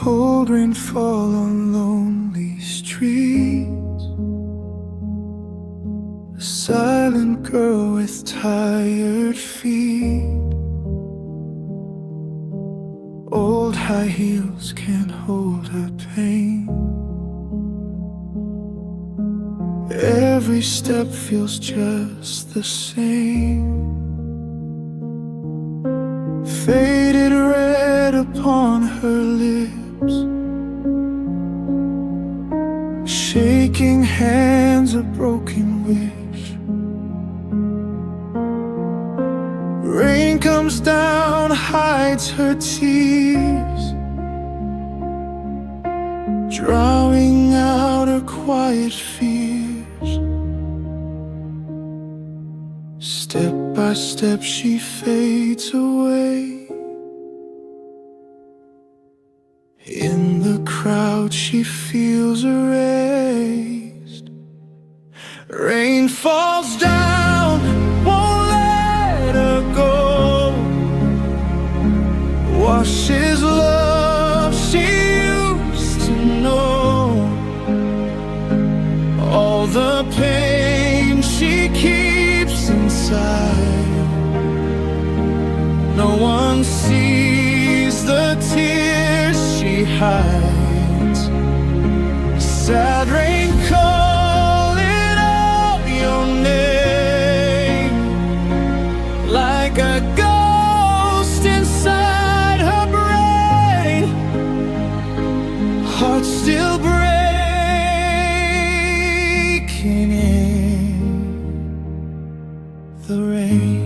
Cold rain fall on lonely streets. A silent girl with tired feet. Old high heels can't hold her pain. Every step feels just the same. Faded red upon her lips. Shaking hands, a broken wish. Rain comes down, hides her tears, drowning out her quiet fears. Step by step she fades away. In the crowd she feels erased. Rain falls down, won't let her go. Washes love she used to know. All the pain she keeps inside. No one sees the tears she hides. Sad rain calling out your name, like a ghost inside her brain. Heart still breaking in the rain.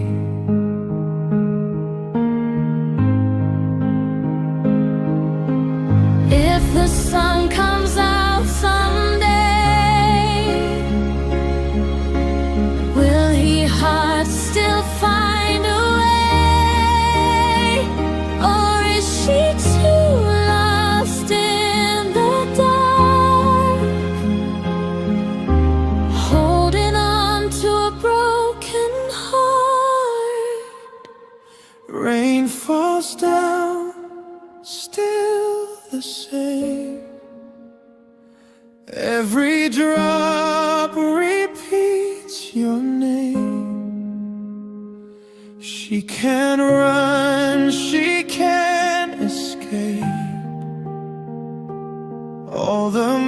If the sun comes out someday, will her heart still find a way? Or is she too lost in the dark, holding on to a broken heart? Rain falls down, still the same. Every drop repeats your name. She can't run, she can't escape. All the